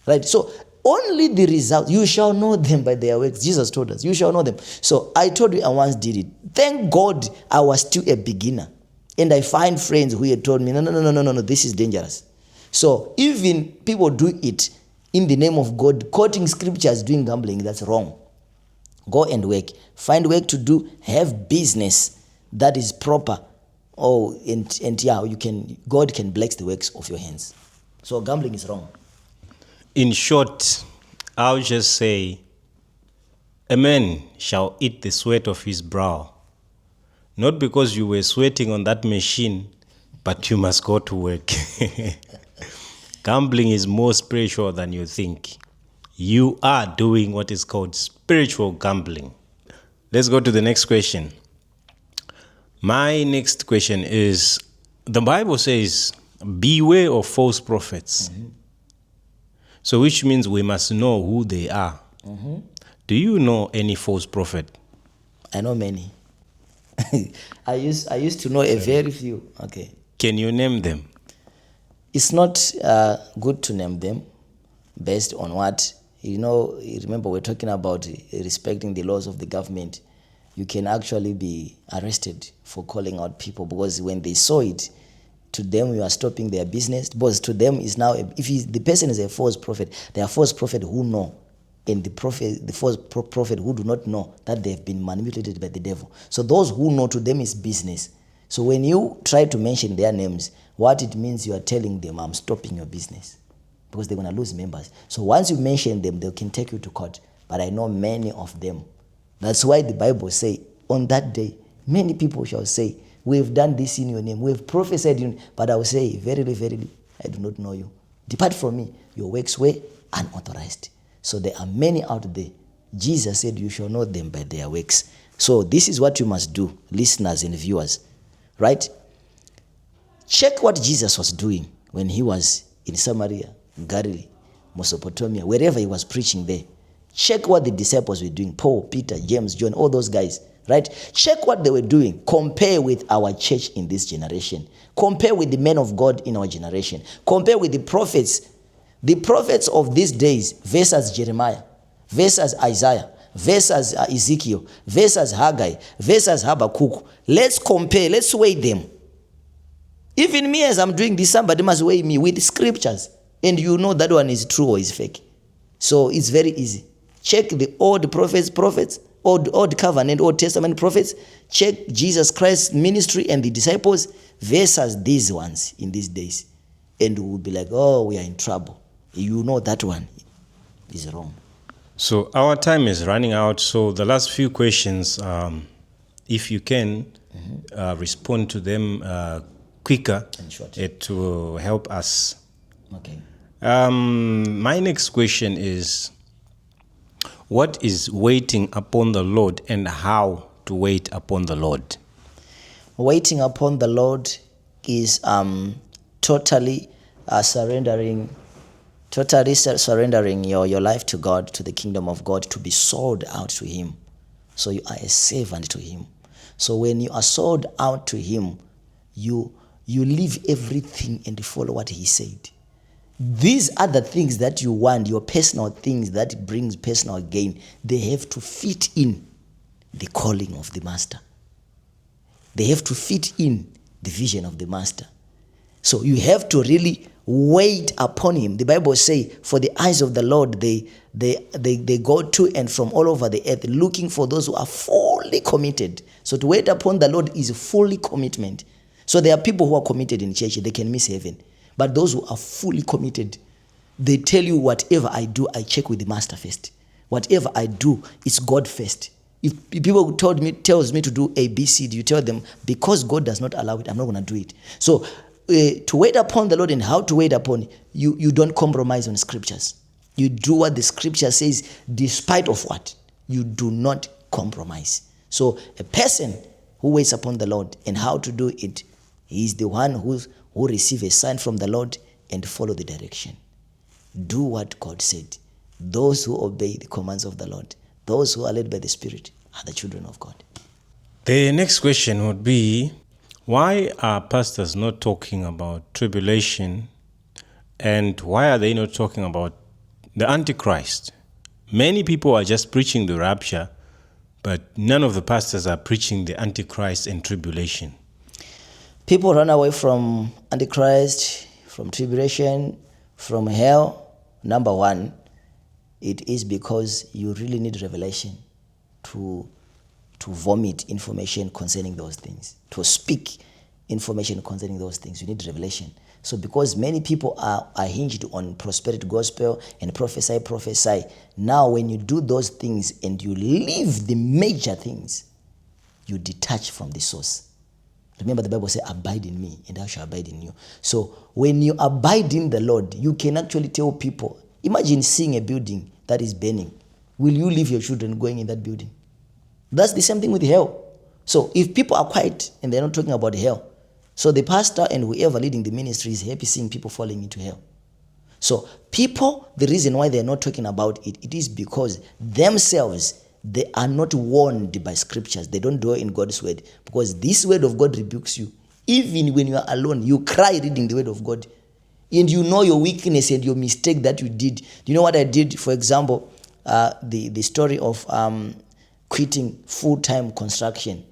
Right? So only the result, you shall know them by their works. Jesus told us, you shall know them. So I told you I once did it. Thank God I was still a beginner. And I find friends who had told me, no, this is dangerous. So even people do it in the name of God, quoting scriptures, doing gambling, that's wrong. Go and work. Find work to do. Have business that is proper. Oh, and yeah, God can bless the works of your hands. So gambling is wrong. In short, I'll just say, a man shall eat the sweat of his brow. Not because you were sweating on that machine, but you must go to work. Gambling is more spiritual than you think. You are doing what is called spiritual gambling. Let's go to the next question. My next question is, the Bible says, beware of false prophets. Mm-hmm. So which means we must know who they are. Mm-hmm. Do you know any false prophet? I know many. I used to know a very few. Okay. Can you name them? It's not good to name them based on what, remember we're talking about respecting the laws of the government. You can actually be arrested for calling out people because when they saw it, to them you are stopping their business. Because to them is now, the person is a false prophet, they are false prophet who know, and the false prophet who do not know that they have been manipulated by the devil. So those who know, to them is business. So when you try to mention their names, what it means, you are telling them, I'm stopping your business, because they're going to lose members. So once you mention them, they can take you to court. But I know many of them. That's why the Bible says, on that day, many people shall say, we have done this in your name, we have prophesied in, but I will say, verily, verily, I do not know you. Depart from me, your works were unauthorized. So there are many out there. Jesus said, you shall know them by their works. So this is what you must do, listeners and viewers, right? Check what Jesus was doing when he was in Samaria, Galilee, Mesopotamia, wherever he was preaching there. Check what the disciples were doing, Paul, Peter, James, John, all those guys, right? Check what they were doing. Compare with our church in this generation. Compare with the men of God in our generation. Compare with the prophets of these days versus Jeremiah, versus Isaiah, versus Ezekiel, versus Haggai, versus Habakkuk. Let's compare, let's weigh them. Even me, as I'm doing this, somebody must weigh me with scriptures. And you know that one is true or is fake. So it's very easy. Check the old prophets, old covenant, Old Testament prophets. Check Jesus Christ's ministry and the disciples versus these ones in these days. And we'll be like, oh, we are in trouble. You know that one is wrong. So our time is running out. So the last few questions, if you can, respond to them quicker to help us. Okay. My next question is, what is waiting upon the Lord and how to wait upon the Lord? Waiting upon the Lord is totally surrendering your life to God, to the kingdom of God, to be sold out to him. So you are a servant to him. So when you are sold out to him, you leave everything and follow what he said. These are the things that you want, your personal things that brings personal gain. They have to fit in the calling of the master. They have to fit in the vision of the master. So you have to really wait upon him. The Bible says, for the eyes of the Lord, they go to and from all over the earth, looking for those who are fully committed. So to wait upon the Lord is fully commitment. So there are people who are committed in church, they can miss heaven. But those who are fully committed, they tell you, whatever I do, I check with the master first. Whatever I do, it's God first. If people tells me to do A, B, C, D, you tell them, because God does not allow it, I'm not going to do it. So to wait upon the Lord and how to wait upon, you don't compromise on scriptures. You do what the scripture says, despite of what? You do not compromise. So a person who waits upon the Lord and how to do it, he is the one who receives a sign from the Lord and follow the direction. Do what God said. Those who obey the commands of the Lord, those who are led by the Spirit, are the children of God. The next question would be, why are pastors not talking about tribulation, and why are they not talking about the Antichrist? Many people are just preaching the rapture, but none of the pastors are preaching the Antichrist and tribulation. People run away from Antichrist, from tribulation, from hell. Number one, it is because you really need revelation to vomit information concerning those things, to speak information concerning those things. You need revelation. So because many people are hinged on prosperity gospel and prophesy, now when you do those things and you leave the major things, you detach from the source. Remember the Bible says, abide in me and I shall abide in you. So when you abide in the Lord, you can actually tell people, imagine seeing a building that is burning. Will you leave your children going in that building? That's the same thing with hell. So if people are quiet and they're not talking about hell, so the pastor and whoever leading the ministry is happy seeing people falling into hell. So people, the reason why they're not talking about it, it is because themselves, they are not warned by scriptures. They don't dwell in God's word, because this word of God rebukes you. Even when you are alone, you cry reading the word of God, and you know your weakness and your mistake that you did. Do you know what I did? For example, the story of quitting full-time construction.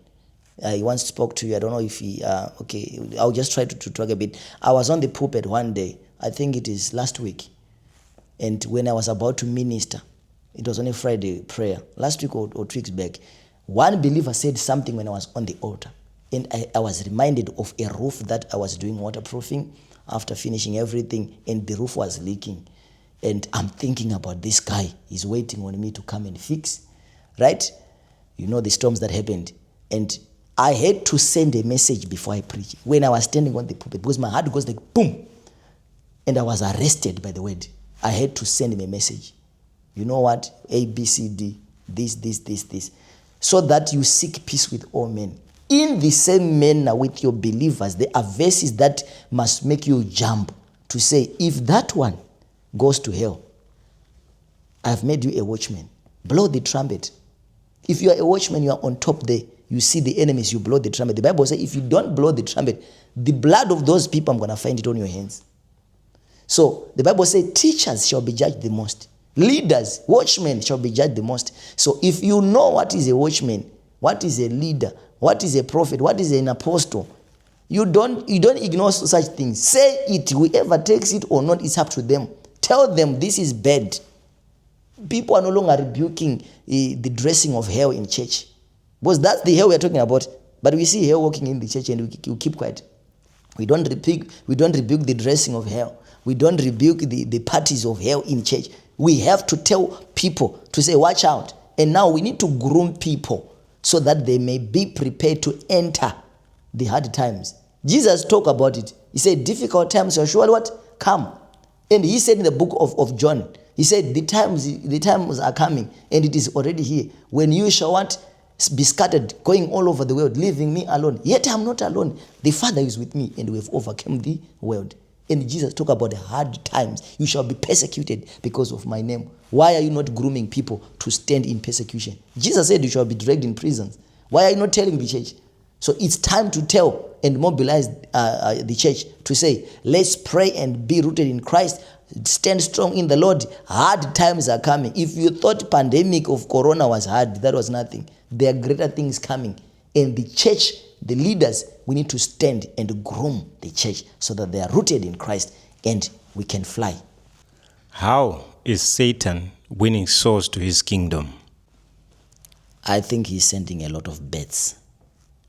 He once spoke to you. I don't know if he, okay, I'll just try to talk a bit. I was on the pulpit one day, I think it is last week, and when I was about to minister, it was on a Friday prayer, last week or 2 weeks back, one believer said something when I was on the altar, and I was reminded of a roof that I was doing waterproofing after finishing everything, and the roof was leaking, and I'm thinking about this guy, he's waiting on me to come and fix, right? You know the storms that happened, and I had to send a message before I preach when I was standing on the pulpit, because my heart goes like boom, and I was arrested by the word. I had to send him a message. You know what? A, B, C, D, this. So that you seek peace with all men. In the same manner with your believers, there are verses that must make you jump to say, if that one goes to hell, I've made you a watchman. Blow the trumpet. If you are a watchman, you are on top there. You see the enemies, you blow the trumpet. The Bible says if you don't blow the trumpet, the blood of those people, I'm going to find it on your hands. So the Bible says teachers shall be judged the most. Leaders, watchmen shall be judged the most. So if you know what is a watchman, what is a leader, what is a prophet, what is an apostle, you don't ignore such things. Say it. Whoever takes it or not, it's up to them. Tell them this is bad. People are no longer rebuking the dressing of hell in church, because that's the hell we are talking about. But we see hell walking in the church and we keep quiet. We don't rebuke the dressing of hell. We don't rebuke the parties of hell in church. We have to tell people to say, watch out. And now we need to groom people so that they may be prepared to enter the hard times. Jesus talked about it. He said, difficult times shall surely what? Come. And he said in the book of John, he said, the times are coming, and it is already here, when you shall what? Be scattered, going all over the world, leaving me alone. Yet I'm not alone. The Father is with me, and we have overcome the world. And Jesus talked about the hard times. You shall be persecuted because of my name. Why are you not grooming people to stand in persecution? Jesus said you shall be dragged in prisons. Why are you not telling the church? So it's time to tell and mobilize the church to say, let's pray and be rooted in Christ. Stand strong in the Lord. Hard times are coming. If you thought pandemic of corona was hard, that was nothing. There are greater things coming. And the church, the leaders, we need to stand and groom the church so that they are rooted in Christ and we can fly. How is Satan winning souls to his kingdom? I think he's sending a lot of bets,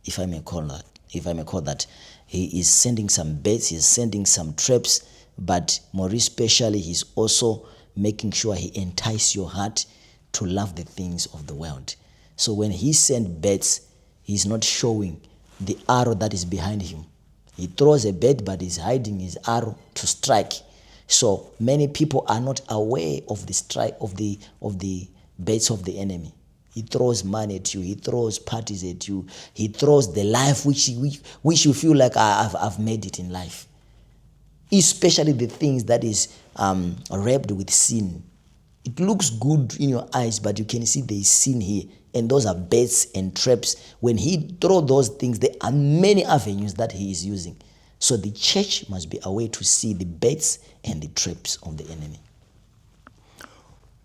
if I may call that. He is sending some bets, he's sending some traps, but more especially, he's also making sure he entices your heart to love the things of the world. So when he sends bets, he's not showing the arrow that is behind him. He throws a bet, but he's hiding his arrow to strike. So many people are not aware of the strike of the bets of the enemy. He throws money at you. He throws parties at you. He throws the life which you feel like I've made it in life. especially the things that is wrapped with sin. It looks good in your eyes, but you can see there is sin here. And those are baits and traps. When he throw those things, there are many avenues that he is using. So the church must be aware to see the baits and the traps of the enemy.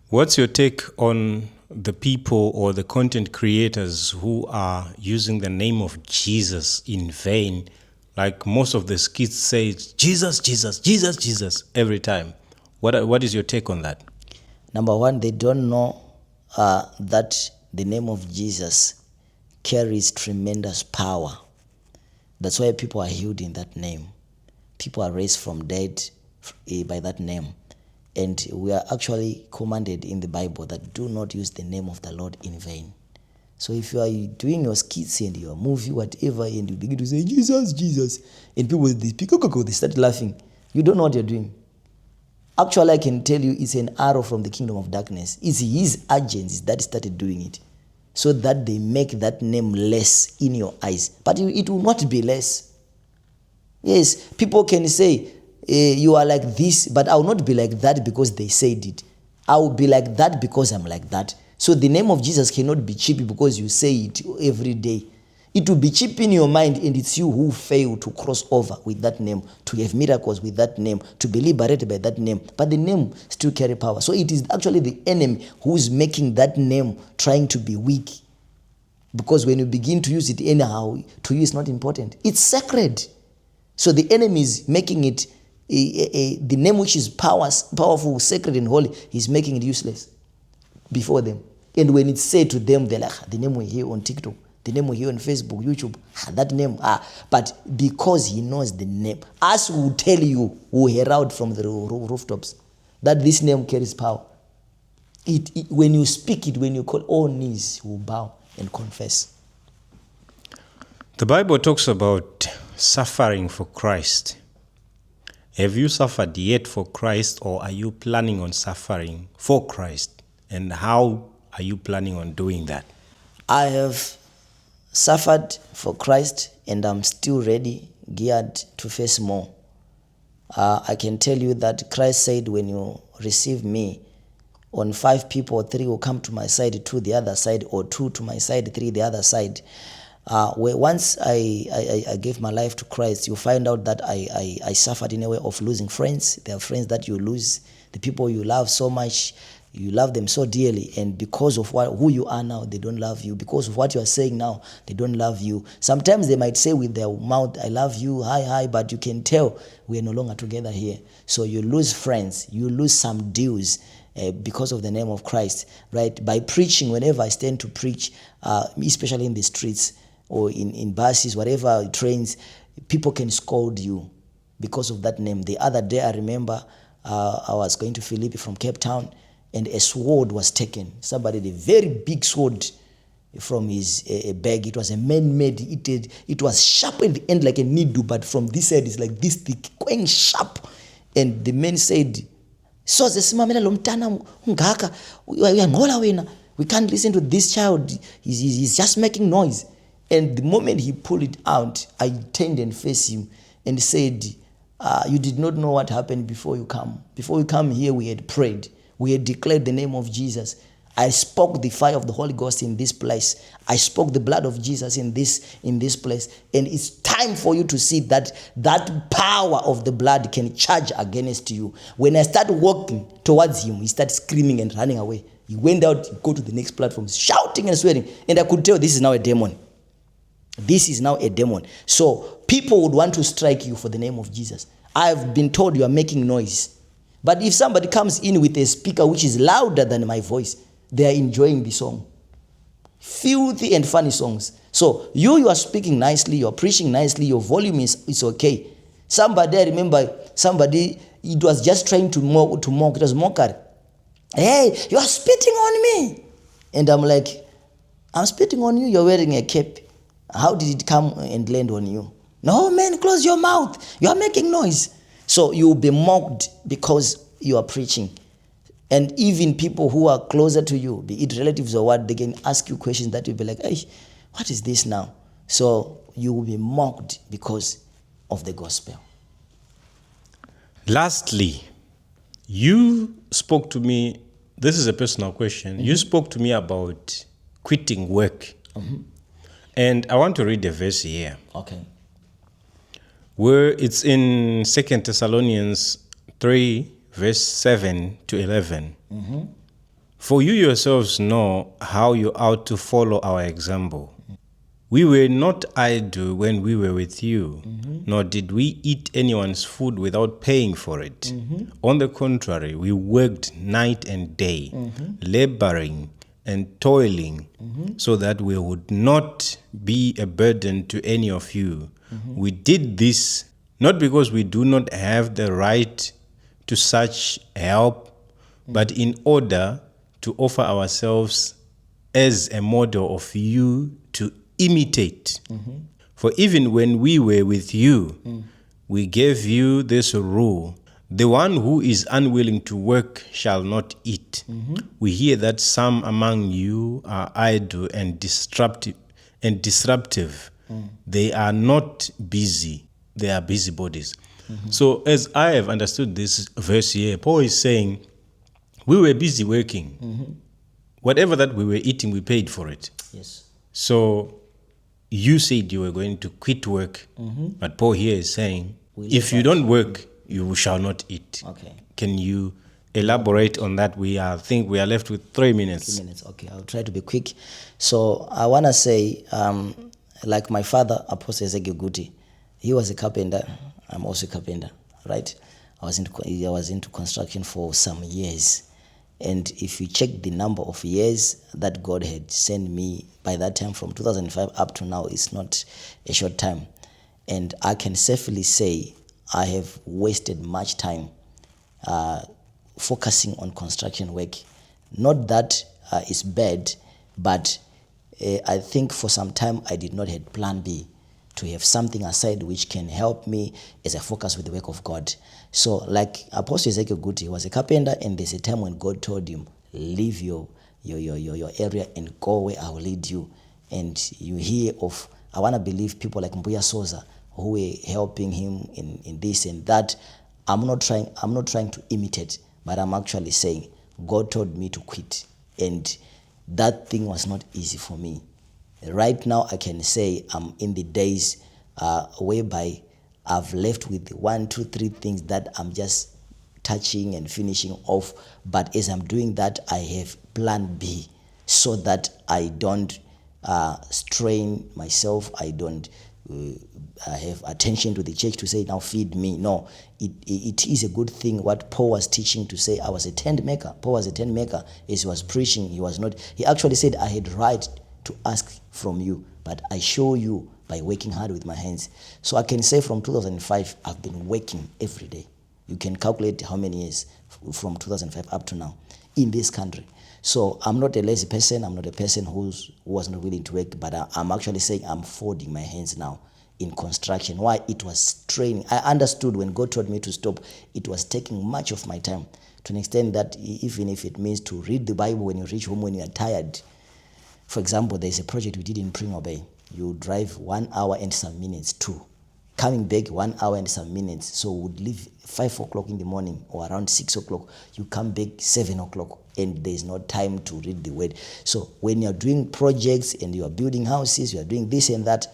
What's your take on the people or the content creators who are using the name of Jesus in vain? Like most of the skits say, Jesus, Jesus, Jesus, Jesus, every time. What is your take on that? Number one, they don't know that the name of Jesus carries tremendous power. That's why people are healed in that name. People are raised from dead by that name. And we are actually commanded in the Bible that do not use the name of the Lord in vain. So if you are doing your skits and your movie, whatever, and you begin to say, Jesus, Jesus, and people, they start laughing, you don't know what you're doing. Actually, I can tell you it's an arrow from the kingdom of darkness. It's his agents that started doing it, so that they make that name less in your eyes. But it will not be less. Yes, people can say, you are like this, but I will not be like that because they said it. I will be like that because I'm like that. So the name of Jesus cannot be cheap because you say it every day. It will be cheap in your mind, and it's you who fail to cross over with that name, to have miracles with that name, to be liberated by that name. But the name still carry power. So it is actually the enemy who's making that name trying to be weak. Because when you begin to use it anyhow, to you it's not important. It's sacred. So the enemy is making it, the name which is powerful, sacred, and holy, he's making it useless before them. And when it's said to them, they're like, the name we hear on TikTok, the name we hear on Facebook, YouTube, that name. But because he knows the name, us will tell you, will herald from the rooftops, that this name carries power. When you speak it, when you call, all knees will bow and confess. The Bible talks about suffering for Christ. Have you suffered yet for Christ, or are you planning on suffering for Christ? And how are you planning on doing that? I have suffered for Christ, and I'm still ready, geared to face more. I can tell you that Christ said, when you receive me, on 5 people, 3 will come to my side, 2 the other side, or 2 to my side, 3 the other side. Where once I gave my life to Christ, you find out that I suffered in a way of losing friends. There are friends that you lose, the people you love so much, you love them so dearly, and because of who you are now, they don't love you. Because of what you are saying now, they don't love you. Sometimes they might say with their mouth, I love you, hi, but you can tell we are no longer together here. So you lose friends, you lose some deals, because of the name of Christ, right? By preaching, whenever I stand to preach, especially in the streets or in buses, whatever, trains, people can scold you because of that name. The other day, I remember I was going to Philippi from Cape Town, and a sword was taken. Somebody, a very big sword from his bag. It was a man-made. It was sharp at the end like a needle, but from this side, it's like this thick, going sharp. And the man said, so we can't listen to this child. He's just making noise. And the moment he pulled it out, I turned and faced him and said, you did not know what happened before you come. Before you come here, we had prayed. We had declared the name of Jesus. I spoke the fire of the Holy Ghost in this place. I spoke the blood of Jesus in this place. And it's time for you to see that power of the blood can charge against you. When I started walking towards him, he started screaming and running away. He went out, go to the next platform, shouting and swearing. And I could tell this is now a demon. This is now a demon. So people would want to strike you for the name of Jesus. I've been told you are making noise. But if somebody comes in with a speaker which is louder than my voice, they are enjoying the song. Filthy and funny songs. So you are speaking nicely, you are preaching nicely, your volume is okay. Somebody, I remember, it was just trying to mock, it was mockery. Hey, you are spitting on me. And I'm like, I'm spitting on you, you're wearing a cape. How did it come and land on you? No, man, close your mouth. You are making noise. So you will be mocked because you are preaching. And even people who are closer to you, be it relatives or what, they can ask you questions that will be like, hey, what is this now? So you will be mocked because of the gospel. Lastly, you spoke to me, this is a personal question. You spoke to me about quitting work. And I want to read a verse here Okay. where it's in 2 Thessalonians 3, verse 7 to 11. For you yourselves know how you ought to follow our example. We were not idle when we were with you, nor did we eat anyone's food without paying for it. On the contrary, we worked night and day, laboring and toiling, so that we would not be a burden to any of you. We did this not because we do not have the right to such help, but in order to offer ourselves as a model of you to imitate. For even when we were with you, we gave you this rule: the one who is unwilling to work shall not eat. We hear that some among you are idle and disruptive. They are not busy, they are busybodies. So, as I have understood this verse here, Paul is saying, we were busy working. Whatever that we were eating, we paid for it. Yes. So you said you were going to quit work, but Paul here is saying, if you don't work, you shall not eat. Okay. Can you elaborate on that? I think we are left with 3 minutes. 3 minutes. Okay, I'll try to be quick. So I want to say, like my father, Apostle Ezekiel Guti, he was a carpenter. I'm also a carpenter, right? I was into construction for some years. And if you check the number of years that God had sent me by that time, from 2005 up to now, it's not a short time. And I can safely say I have wasted much time focusing on construction work. Not that it's bad, but I think for some time I did not have plan B, to have something aside which can help me as I focus with the work of God. So like Apostle Ezekiel Guti was a carpenter, and there's a time when God told him, leave your area and go where I will lead you. And you hear of, I want to believe, people like Mbuya Soza who were helping him in this and that. I'm not trying to imitate, but I'm actually saying God told me to quit, and that thing was not easy for me. Right now, I can say I'm in the days whereby I've left with 1, 2, 3 things that I'm just touching and finishing off. But as I'm doing that, I have plan B, so that I don't strain myself. I don't have attention to the church to say, now feed me. No, it is a good thing what Paul was teaching, to say I was a tent maker. Paul was a tent maker. As he was preaching, he actually said, I had right to ask from you, but I show you by working hard with my hands. So I can say from 2005, I've been working every day. You can calculate how many years from 2005 up to now in this country. So I'm not a lazy person. I'm not a person who was not willing to work, but I'm actually saying I'm folding my hands now in construction. Why? It was training. I understood when God told me to stop, it was taking much of my time, to an extent that even if it means to read the Bible when you reach home, when you are tired. For example, there's a project we did in Primo Bay. You drive 1 hour and some minutes to coming back 1 hour and some minutes. So we would leave 5 o'clock in the morning or around 6 o'clock. You come back 7 o'clock, and there's no time to read the word. So when you're doing projects and you are building houses, you are doing this and that,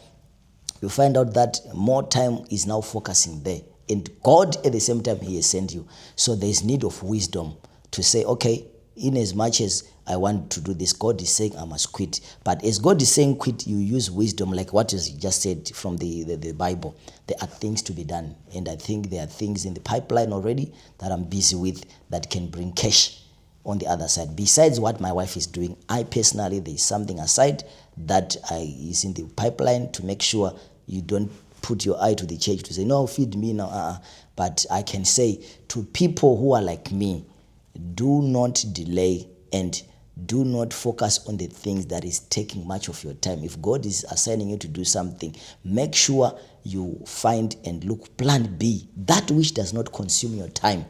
you find out that more time is now focusing there. And God at the same time, he has sent you. So there's need of wisdom to say, okay, in as much as I want to do this, God is saying I must quit. But as God is saying quit, you use wisdom, like what you just said from the Bible. There are things to be done. And I think there are things in the pipeline already that I'm busy with that can bring cash on the other side. Besides what my wife is doing, I personally, there's something aside that is in the pipeline to make sure you don't put your eye to the church to say, no, feed me now. But I can say to people who are like me, do not delay and do not focus on the things that is taking much of your time. If God is assigning you to do something, make sure you find and look plan B, that which does not consume your time,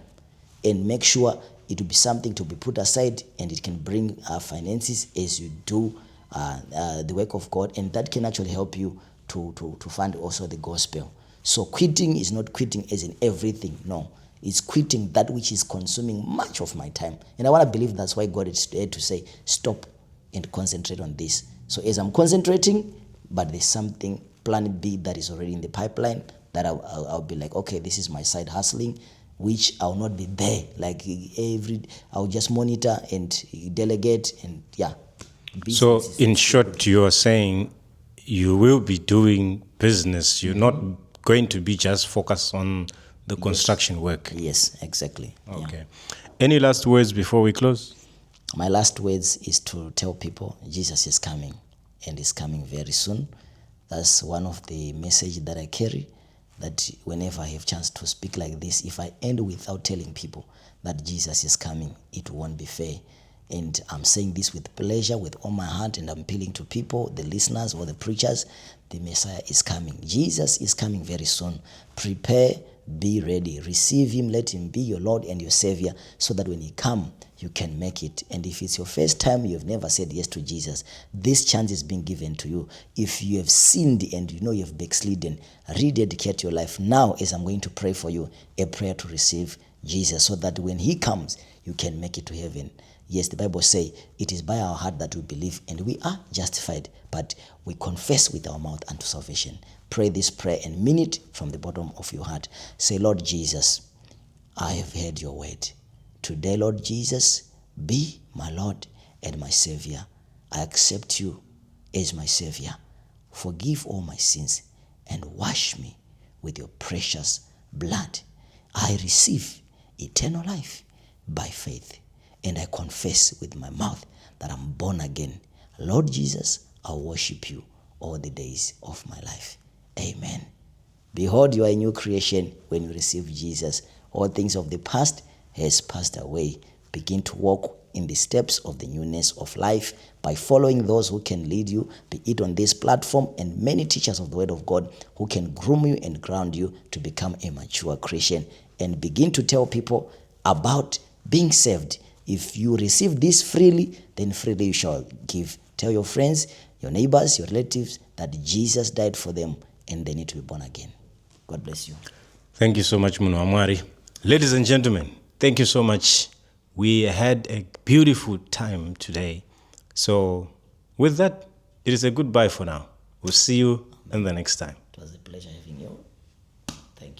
and make sure it will be something to be put aside, and it can bring finances as you do the work of God, and that can actually help you to fund also the gospel. So quitting is not quitting as in everything. No, It's quitting that which is consuming much of my time. And I want to believe that's why God is there to say, stop and concentrate on this. So as I'm concentrating, but there's something, plan B, that is already in the pipeline, that I'll be like, okay, this is my side hustling, which I'll not be there. Like I'll just monitor and delegate and yeah. So in short, you are saying you will be doing business. You're not going to be just focused on the construction work. Yes, exactly. Okay. Any last words before we close? My last words is to tell people Jesus is coming, and is coming very soon. That's one of the message that I carry, that whenever I have chance to speak like this, if I end without telling people that Jesus is coming, it won't be fair. And I'm saying this with pleasure, with all my heart, and I'm appealing to people, the listeners or the preachers, the Messiah is coming. Jesus is coming very soon. Prepare, be ready. Receive him, let him be your Lord and your Savior, so that when he comes, you can make it. And if it's your first time, you've never said yes to Jesus, this chance is being given to you. If you have sinned and you know you have backslidden, rededicate your life now, as I'm going to pray for you, a prayer to receive Jesus, so that when he comes, you can make it to heaven. Yes, the Bible says it is by our heart that we believe and we are justified, but we confess with our mouth unto salvation. Pray this prayer and mean it from the bottom of your heart. Say, Lord Jesus, I have heard your word. Today, Lord Jesus, be my Lord and my Savior. I accept you as my Savior. Forgive all my sins and wash me with your precious blood. I receive eternal life by faith, and I confess with my mouth that I'm born again. Lord Jesus, I'll worship you all the days of my life. Amen. Behold, you are a new creation when you receive Jesus. All things of the past has passed away. Begin to walk in the steps of the newness of life by following those who can lead you, be it on this platform, and many teachers of the word of God who can groom you and ground you to become a mature Christian. And begin to tell people about being saved. If you receive this freely, then freely you shall give. Tell your friends, your neighbors, your relatives that Jesus died for them and they need to be born again. God bless you. Thank you so much, Muno Amwari. Ladies and gentlemen, thank you so much. We had a beautiful time today. So with that, it is a goodbye for now. We'll see you in the next time. It was a pleasure having you. Thank you.